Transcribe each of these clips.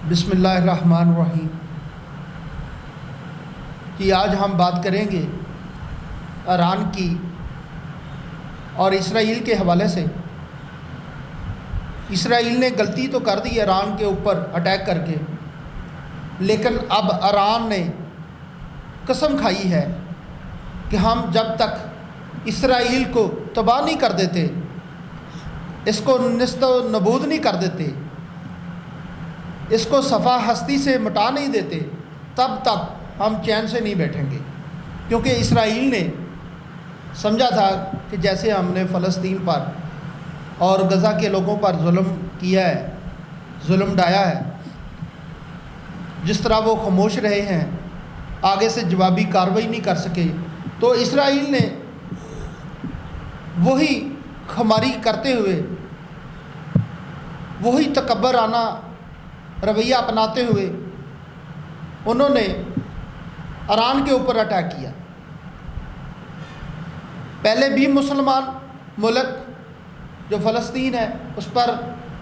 बिस्मिल्लाहिर्रहमानिर्रहीम कि आज हम बात करेंगे ईरान की और इसराइल के हवाले से। इसराइल ने गलती तो कर दी ईरान के ऊपर अटैक करके, लेकिन अब ईरान ने कसम खाई है कि हम जब तक इसराइल को तबाह नहीं कर देते, इसको निस्तो नबूद नहीं कर देते, इसको सफ़ा हस्ती से मिटा नहीं देते, तब तक हम चैन से नहीं बैठेंगे। क्योंकि इसराइल ने समझा था कि जैसे हमने फ़लस्तीन पर और गज़ा के लोगों पर जुल्म किया है, जुल्म ढाया है, जिस तरह वो खामोश रहे हैं, आगे से जवाबी कार्रवाई नहीं कर सके, तो इसराइल ने वही खुमारी करते हुए, वही तकब्बराना रवैया अपनाते हुए उन्होंने ईरान के ऊपर अटैक किया। पहले भी मुसलमान मुल्क जो फ़लस्तीन है उस पर,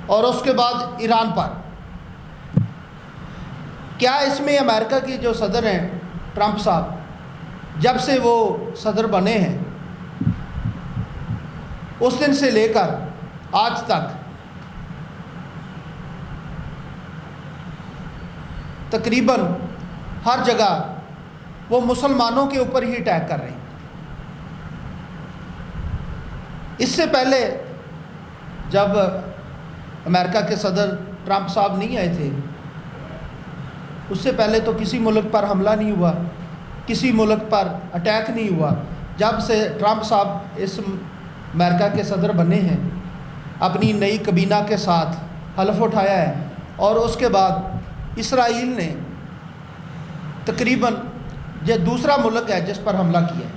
और उसके बाद ईरान पर। क्या इसमें अमेरिका के जो सदर हैं ट्रंप साहब, जब से वो सदर बने हैं उस दिन से लेकर आज तक तकरीबन हर जगह वो मुसलमानों के ऊपर ही अटैक कर रहे हैं। इससे पहले जब अमेरिका के सदर ट्रंप साहब नहीं आए थे, उससे पहले तो किसी मुल्क पर हमला नहीं हुआ, किसी मुल्क पर अटैक नहीं हुआ। जब से ट्रंप साहब इस अमेरिका के सदर बने हैं, अपनी नई कबीना के साथ हलफ उठाया है, और उसके बाद इसराइल ने तकरीबन ये दूसरा मुल्क है जिस पर हमला किया है।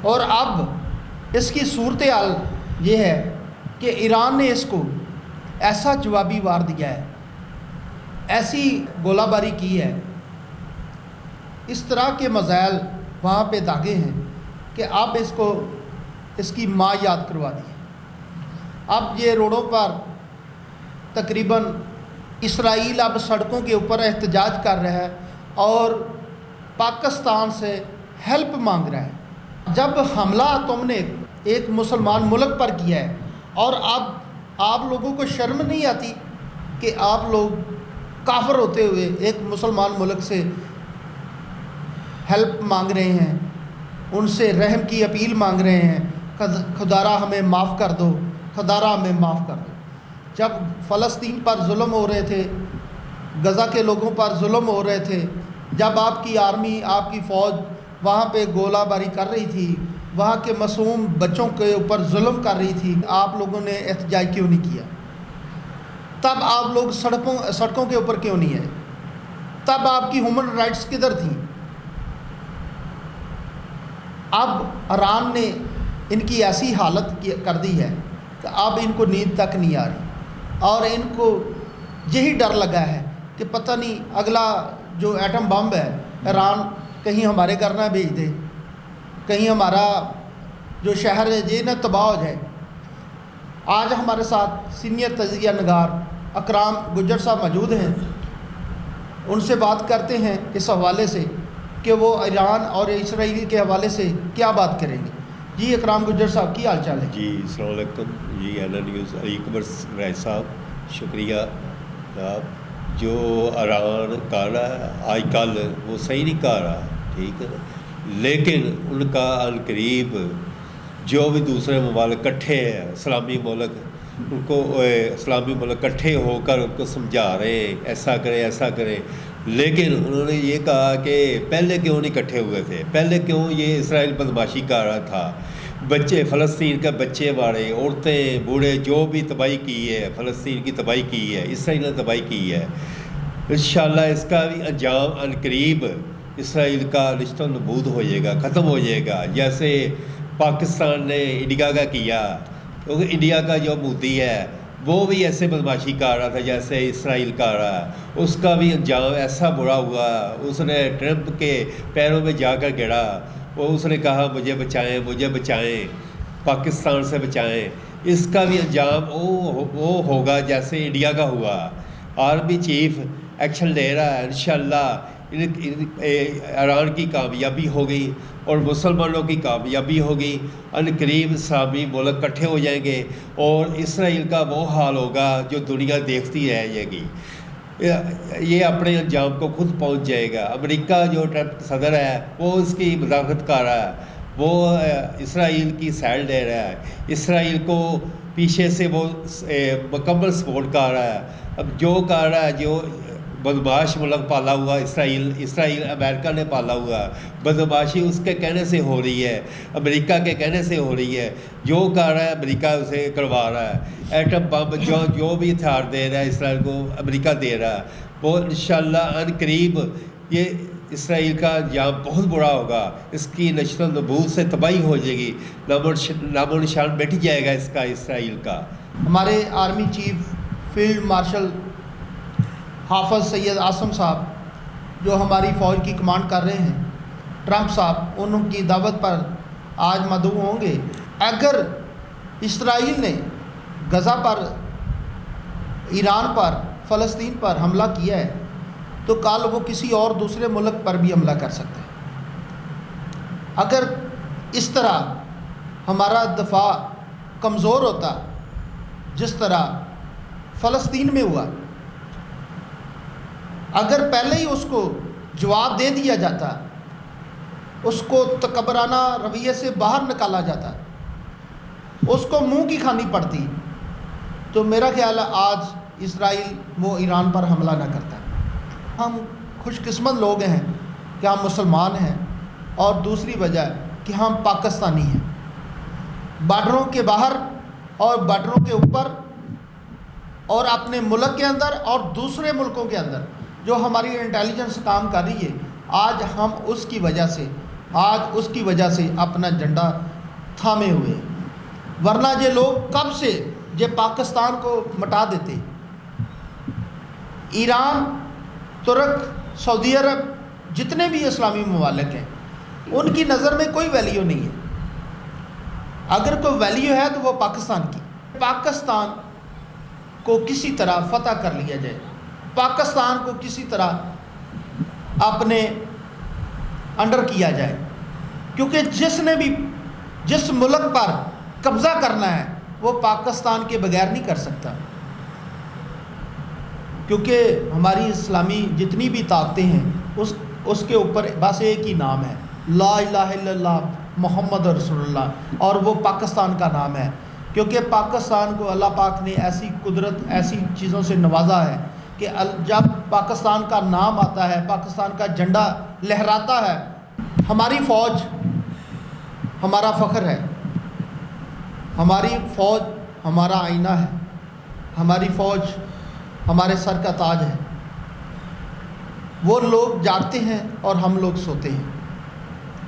और अब इसकी सूरत हाल ये है कि ईरान ने इसको ऐसा जवाबी वार दिया है, ऐसी गोलाबारी की है, इस तरह के मज़ाइल वहाँ पे दागे हैं कि अब इसकी माँ याद करवा दी है। अब ये रोडों पर तकरीबन इसराइल अब सड़कों के ऊपर एहतजाज कर रहा है और पाकिस्तान से हेल्प मांग रहा है। जब हमला तुमने एक मुसलमान मुल्क पर किया है, और अब आप लोगों को शर्म नहीं आती कि आप लोग काफिर होते हुए एक मुसलमान मुल्क से हेल्प मांग रहे हैं, उनसे रहम की अपील मांग रहे हैं, खुदारा हमें माफ़ कर दो, खुदारा हमें माफ़ कर दो। जब फ़लस्तीन पर जुल्म हो रहे थे, गज़ा के लोगों पर जुल्म हो रहे थे, जब आपकी आर्मी, आपकी फ़ौज वहाँ पे गोलाबारी कर रही थी, वहाँ के मासूम बच्चों के ऊपर जुल्म कर रही थी, आप लोगों ने एहतजाज क्यों नहीं किया? तब आप लोग सड़कों के ऊपर क्यों नहीं आए? तब आपकी ह्यूमन राइट्स किधर थी? अब ईरान ने इनकी ऐसी हालत कर दी है कि अब इनको नींद तक नहीं आ रही, और इनको यही डर लगा है कि पता नहीं अगला जो एटम बम है ईरान कहीं हमारे घर ना भेज दे, कहीं हमारा जो शहर है ये ना तबाह हो जाए। आज हमारे साथ सीनियर तजिया नगार अकराम गुज्जर साहब मौजूद हैं, उनसे बात करते हैं इस हवाले से कि वो ईरान और इसराइल के हवाले से क्या बात करेंगे। जी अकराम गुज्जर साहब, की हाल चाल है? जी अस्सलाम वालेकुम। जी एना न्यूज़ अलीकबर राय साहब, शुक्रिया साहब। जो ईरान कर रहा है आज कल वो सही नहीं कर रहा, ठीक है, लेकिन उनका अनकरीब जो भी दूसरे ममालिक इकट्ठे हैं, इस्लामी मुल्क, उनको इस्लामी मुल्क इकट्ठे होकर उनको समझा रहे हैं ऐसा करें ऐसा करें, लेकिन उन्होंने ये कहा कि पहले क्यों नहीं इकट्ठे हुए थे, पहले क्यों ये इसराइल बदमाशी कर रहा था, बच्चे फ़लस्तीन का बच्चे मारे, औरतें बूढ़े, जो भी तबाही की है, फ़लस्तीन की तबाही की है, इसराइल ने तबाही की है। इंशाअल्लाह इसका भी अंजाम अनकरीब इसराइल का रिश्ता नबूद हो जाएगा, ख़त्म हो जाएगा, जैसे पाकिस्तान ने इंडिया का किया। क्योंकि इंडिया का जो मोदी है वो भी ऐसे बदमाशी कर रहा था जैसे इसराइल कर रहा है, उसका भी अंजाम ऐसा बुरा हुआ। उसने ट्रंप के पैरों में जाकर गिरा, वो उसने कहा मुझे बचाएं, मुझे बचाएं, पाकिस्तान से बचाएं। इसका भी अंजाम वो होगा जैसे इंडिया का हुआ। आर्मी चीफ ایکشن لے رہا ہے، انشاءاللہ ایران کی کامیابی ہوگی اور مسلمانوں کی کامیابی ہوگی، ان قریب اسلامی ملک کٹھے ہو جائیں گے اور اسرائیل کا وہ حال ہوگا جو دنیا دیکھتی رہ جائے گی، یہ اپنے انجام کو خود پہنچ جائے گا۔ امریکہ جو ٹرمپ صدر ہے وہ اس کی مداخلت کر رہا ہے، وہ اسرائیل کی سائڈ لے رہا ہے، اسرائیل کو پیچھے سے وہ مکمل سپورٹ کر رہا ہے۔ اب جو کر رہا ہے، جو بدمعاش ملک پالا ہوا اسرائیل امریکہ نے پالا ہوا، بدمعاشی اس کے کہنے سے ہو رہی ہے، امریکہ کے کہنے سے ہو رہی ہے، جو کر رہا ہے امریکہ اسے کروا رہا ہے۔ ایٹم بم جو بھی ہتھیار دے رہا ہے اسرائیل کو، امریکہ دے رہا ہے، وہ انشاءاللہ ان قریب یہ اسرائیل کا انجام بہت برا ہوگا، اس کی نشر و نبوت سے تباہی ہو جائے گی، نام و نشان مٹ جائے گا اس کا، اسرائیل کا۔ ہمارے آرمی چیف فیلڈ مارشل حافظ سید عاصم صاحب جو ہماری فوج کی کمانڈ کر رہے ہیں، ٹرمپ صاحب ان کی دعوت پر آج مدعو ہوں گے۔ اگر اسرائیل نے غزہ پر، ایران پر، فلسطین پر حملہ کیا ہے تو کل وہ کسی اور دوسرے ملک پر بھی حملہ کر سکتے ہیں۔ اگر اس طرح ہمارا دفاع کمزور ہوتا جس طرح فلسطین میں ہوا، اگر پہلے ہی اس کو جواب دے دیا جاتا، اس کو تکبرانہ رویے سے باہر نکالا جاتا، اس کو منہ کی کھانی پڑتی، تو میرا خیال ہے آج اسرائیل وہ ایران پر حملہ نہ کرتا۔ ہم خوش قسمت لوگ ہیں کہ ہم مسلمان ہیں، اور دوسری وجہ کہ ہم پاکستانی ہیں۔ بارڈروں کے باہر اور بارڈروں کے اوپر اور اپنے ملک کے اندر اور دوسرے ملکوں کے اندر جو ہماری انٹیلیجنس کام کر رہی ہے، آج ہم اس کی وجہ سے اپنا جھنڈا تھامے ہوئے ہیں، ورنہ یہ لوگ کب سے یہ پاکستان کو مٹا دیتے۔ ایران، ترک، سعودی عرب، جتنے بھی اسلامی ممالک ہیں، ان کی نظر میں کوئی ویلیو نہیں ہے۔ اگر کوئی ویلیو ہے تو وہ پاکستان کی۔ پاکستان کو کسی طرح فتح کر لیا جائے، پاکستان کو کسی طرح اپنے انڈر کیا جائے، کیونکہ جس نے بھی جس ملک پر قبضہ کرنا ہے وہ پاکستان کے بغیر نہیں کر سکتا، کیونکہ ہماری اسلامی جتنی بھی طاقتیں ہیں اس کے اوپر بس ایک ہی نام ہے، لا الہ الا اللہ محمد رسول اللہ، اور وہ پاکستان کا نام ہے، کیونکہ پاکستان کو اللہ پاک نے ایسی قدرت، ایسی چیزوں سے نوازا ہے کہ جب پاکستان کا نام آتا ہے، پاکستان کا جھنڈا لہراتا ہے، ہماری فوج ہمارا فخر ہے، ہماری فوج ہمارا آئینہ ہے، ہماری فوج ہمارے سر کا تاج ہے۔ وہ لوگ جاگتے ہیں اور ہم لوگ سوتے ہیں،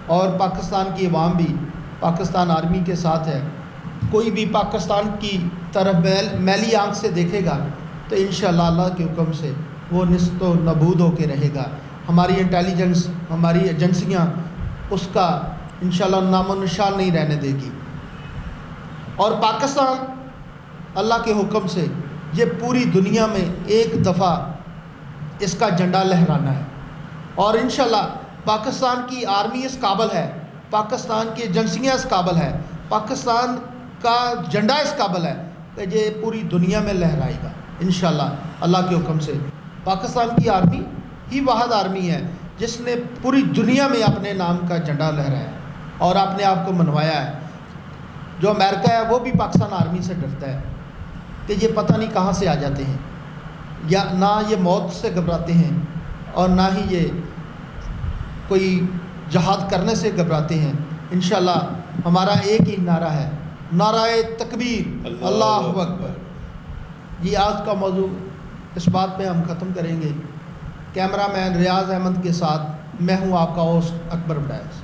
اور پاکستان کی عوام بھی پاکستان آرمی کے ساتھ ہے۔ کوئی بھی پاکستان کی طرف میلی آنکھ سے دیکھے گا تو انشاءاللہ اللہ کے حکم سے وہ نست و نبود ہو کے رہے گا۔ ہماری انٹیلیجنس، ہماری ایجنسیاں اس کا انشاءاللہ نام و نشان نہیں رہنے دے گی، اور پاکستان اللہ کے حکم سے یہ پوری دنیا میں ایک دفعہ اس کا جھنڈا لہرانا ہے، اور انشاءاللہ پاکستان کی آرمی اس قابل ہے، پاکستان کی ایجنسیاں اس قابل ہے، پاکستان کا جھنڈا اس قابل ہے کہ یہ پوری دنیا میں لہرائے گا انشاءاللہ اللہ کے حکم سے۔ پاکستان کی آرمی ہی واحد آرمی ہے جس نے پوری دنیا میں اپنے نام کا جھنڈا لہرایا ہے اور اپنے آپ کو منوایا ہے۔ جو امریکہ ہے وہ بھی پاکستان آرمی سے ڈرتا ہے کہ یہ پتہ نہیں کہاں سے آ جاتے ہیں، یا نہ یہ موت سے گھبراتے ہیں اور نہ ہی یہ کوئی جہاد کرنے سے گھبراتے ہیں۔ انشاءاللہ ہمارا ایک ہی نعرہ ہے، نعرہ تکبیر، اللہ اکبر۔ یہ آج کا موضوع اس بات پہ ہم ختم کریں گے۔ کیمرہ مین ریاض احمد کے ساتھ میں ہوں آپ کا ہوسٹ اکبر بڈائس۔